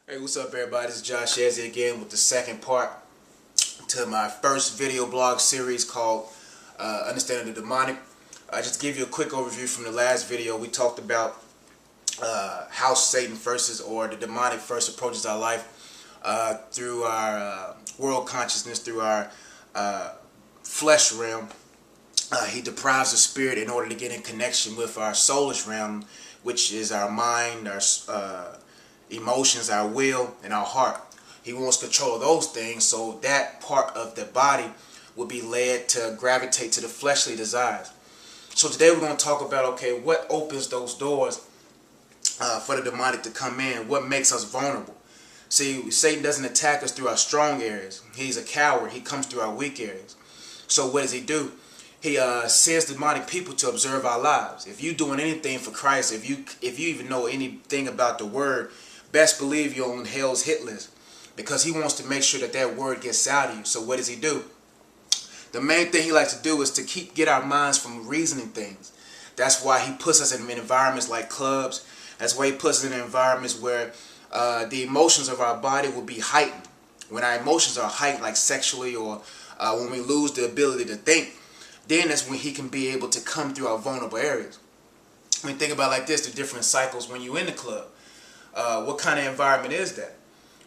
Hey, what's up everybody? This is Josh Yazzie again with the second part to my first video blog series called Understanding the Demonic. Just to give you a quick overview from the last video, we talked about how Satan or the demonic first approaches our life through our world consciousness, through our flesh realm. He deprives the spirit in order to get in connection with our soulish realm, which is our mind, our emotions, our will, and our heart. He wants control of those things, so that part of the body will be led to gravitate to the fleshly desires. So today we're going to talk about, okay, what opens those doors for the demonic to come in? What makes us vulnerable? See, Satan doesn't attack us through our strong areas. He's a coward. He comes through our weak areas. So what does he do? He sends demonic people to observe our lives. If you're doing anything for Christ, if you even know anything about the word, best believe you're on hell's hit list, because he wants to make sure that that word gets out of you. So what does he do? The main thing he likes to do is to get our minds from reasoning things. That's why he puts us in environments like clubs. That's why he puts us in environments where the emotions of our body will be heightened. When our emotions are heightened, like sexually, or when we lose the ability to think, then that's when he can be able to come through our vulnerable areas. I mean, think about it like this: the different cycles when you're in the club. What kind of environment is that?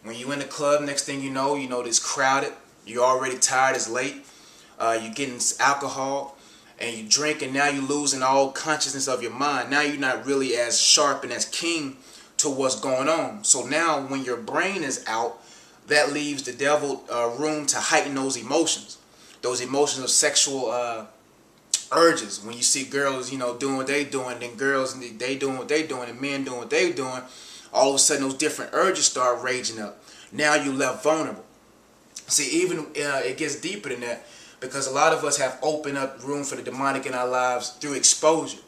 When you in the club, next thing you know it's crowded. You're already tired, it's late. You're getting alcohol and you drink, and now you're losing all consciousness of your mind. Now you're not really as sharp and as keen to what's going on. So now when your brain is out, that leaves the devil room to heighten those emotions. Those emotions of sexual urges. When you see girls, doing what they doing, then girls, they doing what they doing, and men doing what they doing, all of a sudden those different urges start raging up. Now you're left vulnerable. See, even it gets deeper than that, because a lot of us have opened up room for the demonic in our lives through exposure.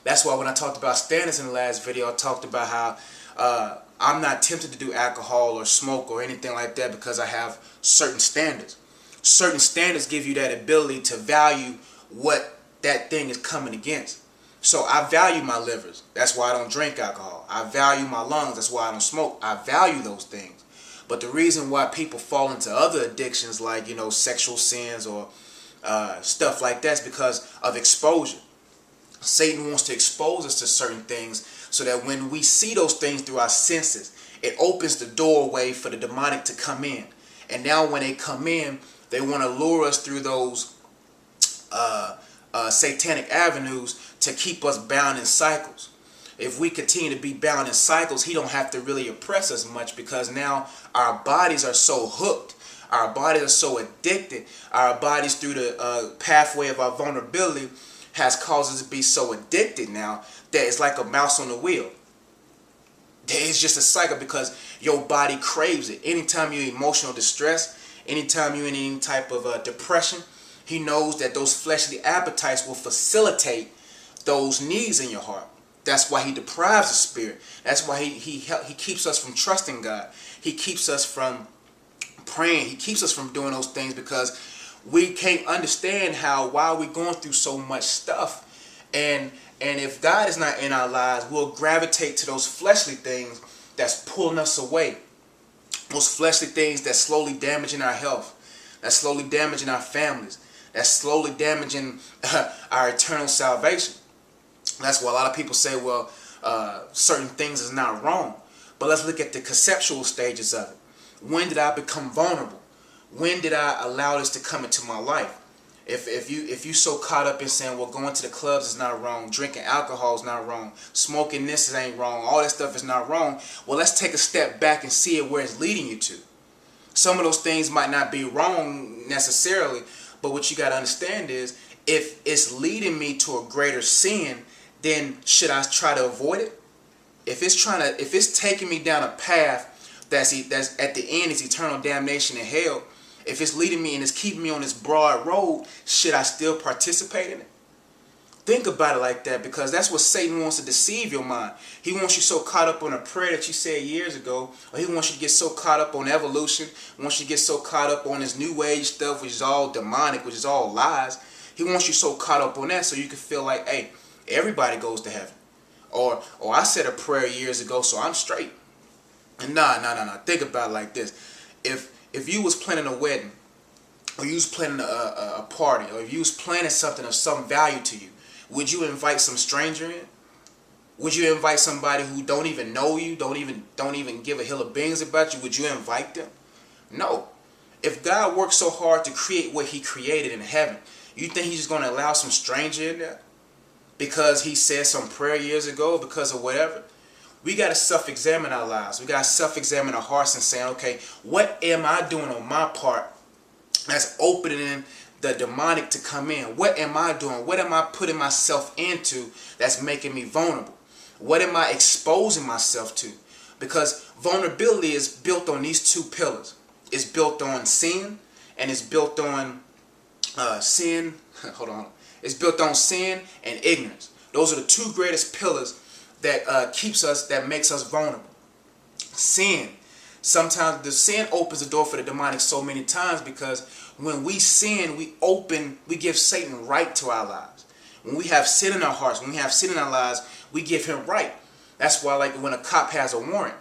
That's why when I talked about standards in the last video, I talked about how I'm not tempted to do alcohol or smoke or anything like that, because I have certain standards. Certain standards give you that ability to value what that thing is coming against. So I value my livers. That's why I don't drink alcohol. I value my lungs. That's why I don't smoke. I value those things. But the reason why people fall into other addictions like, sexual sins or stuff like that is because of exposure. Satan wants to expose us to certain things so that when we see those things through our senses, it opens the doorway for the demonic to come in. And now when they come in, they want to lure us through those satanic avenues to keep us bound in cycles. If we continue to be bound in cycles, he don't have to really oppress us much, because now our bodies are so hooked, our bodies are so addicted, our bodies through the pathway of our vulnerability has caused us to be so addicted now that it's like a mouse on the wheel. It's just a cycle, because your body craves it. Anytime you're in emotional distress, anytime you're in any type of depression, he knows that those fleshly appetites will facilitate those needs in your heart. That's why he deprives the spirit. That's why he keeps us from trusting God. He keeps us from praying. He keeps us from doing those things, because we can't understand why we're going through so much stuff. And if God is not in our lives, we'll gravitate to those fleshly things that's pulling us away. Those fleshly things that's slowly damaging our health, that's slowly damaging our families, that's slowly damaging our eternal salvation. That's why a lot of people say, well, certain things is not wrong. But let's look at the conceptual stages of it. When did I become vulnerable? When did I allow this to come into my life? If you so caught up in saying, well, going to the clubs is not wrong, drinking alcohol is not wrong, smoking this ain't wrong, all that stuff is not wrong, well, let's take a step back and see it where it's leading you to. Some of those things might not be wrong necessarily, but what you got to understand is, if it's leading me to a greater sin, then should I try to avoid it? If it's taking me down a path that's at the end is eternal damnation in hell, if it's leading me and it's keeping me on this broad road, should I still participate in it? Think about it like that, because that's what Satan wants to deceive your mind. He wants you so caught up on a prayer that you said years ago, or he wants you to get so caught up on evolution, wants you to get so caught up on this new age stuff, which is all demonic, which is all lies. He wants you so caught up on that so you can feel like, hey, everybody goes to heaven. Or I said a prayer years ago, so I'm straight. Nah. Think about it like this. If you was planning a wedding, or you was planning a party, or if you was planning something of some value to you, would you invite some stranger in? Would you invite somebody who don't even know you, don't even give a hill of beans about you? Would you invite them? No. If God worked so hard to create what he created in heaven, you think he's just going to allow some stranger in there? Because he said some prayer years ago, because of whatever? We got to self-examine our lives. We got to self-examine our hearts and saying, okay, what am I doing on my part that's opening the demonic to come in? What am I doing? What am I putting myself into that's making me vulnerable? What am I exposing myself to? Because vulnerability is built on these two pillars. It's built on sin, and it's built on sin. Hold on. It's built on sin and ignorance. Those are the two greatest pillars that that makes us vulnerable. Sin. Sometimes the sin opens the door for the demonic so many times, because when we sin, we give Satan right to our lives. When we have sin in our hearts, when we have sin in our lives, we give him right. That's why, like, when a cop has a warrant,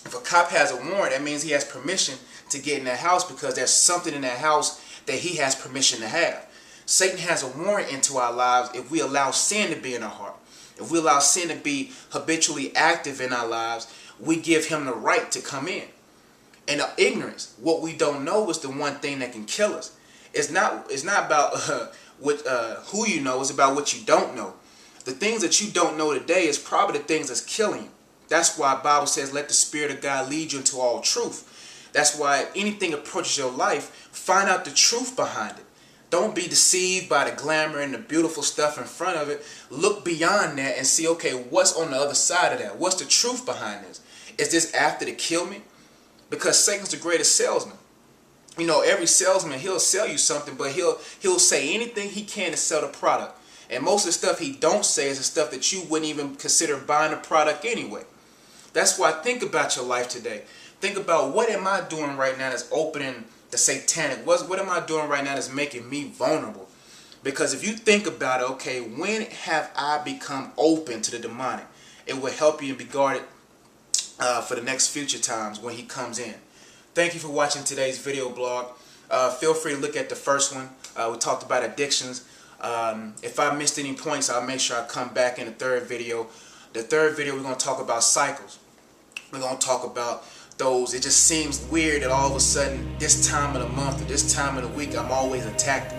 if a cop has a warrant, that means he has permission to get in that house, because there's something in that house that he has permission to have. Satan has a warrant into our lives if we allow sin to be in our heart. If we allow sin to be habitually active in our lives, we give him the right to come in. And ignorance, what we don't know, is the one thing that can kill us. It's not about who you know, it's about what you don't know. The things that you don't know today is probably the things that's killing you. That's why the Bible says, let the Spirit of God lead you into all truth. That's why if anything approaches your life, find out the truth behind it. Don't be deceived by the glamour and the beautiful stuff in front of it. Look beyond that and see, okay, what's on the other side of that? What's the truth behind this? Is this after to kill me? Because Satan's the greatest salesman. You know, every salesman, he'll sell you something, but he'll say anything he can to sell the product. And most of the stuff he don't say is the stuff that you wouldn't even consider buying the product anyway. That's why think about your life today. Think about, what am I doing right now that's opening the satanic? What am I doing right now that's making me vulnerable? Because if you think about it, okay, when have I become open to the demonic? It will help you to be guarded for the next future times when he comes in. Thank you for watching today's video blog. Feel free to look at the first one. We talked about addictions. If I missed any points, I'll make sure I come back in the third video. The third video, we're going to talk about cycles. We're going to talk about those. It just seems weird that all of a sudden, this time of the month or this time of the week, I'm always attacked.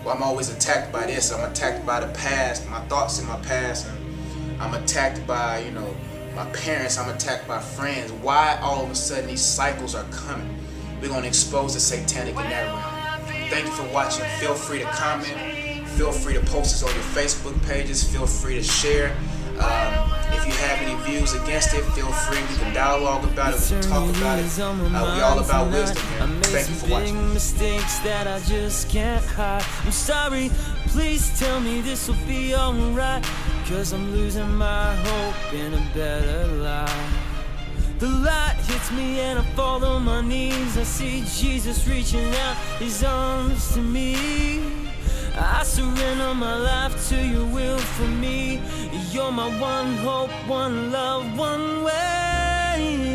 Well, I'm always attacked by this. I'm attacked by the past, my thoughts in my past. And I'm attacked by, you know, my parents. I'm attacked by friends. Why all of a sudden these cycles are coming? We're going to expose the satanic in that realm. Thank you for watching. Feel free to comment. Feel free to post this on your Facebook pages. Feel free to share. If you have any views against it, feel free. We can dialogue about it. We can talk about it. We all about wisdom here. Thank you for watching. Mistakes that I just can't hide. I'm sorry. Please tell me this will be alright. 'Cause I'm losing my hope in a better life. The light hits me and I fall on my knees. I see Jesus reaching out his arms to me. I surrender my life to your will for me. You're my one hope, one love, one way.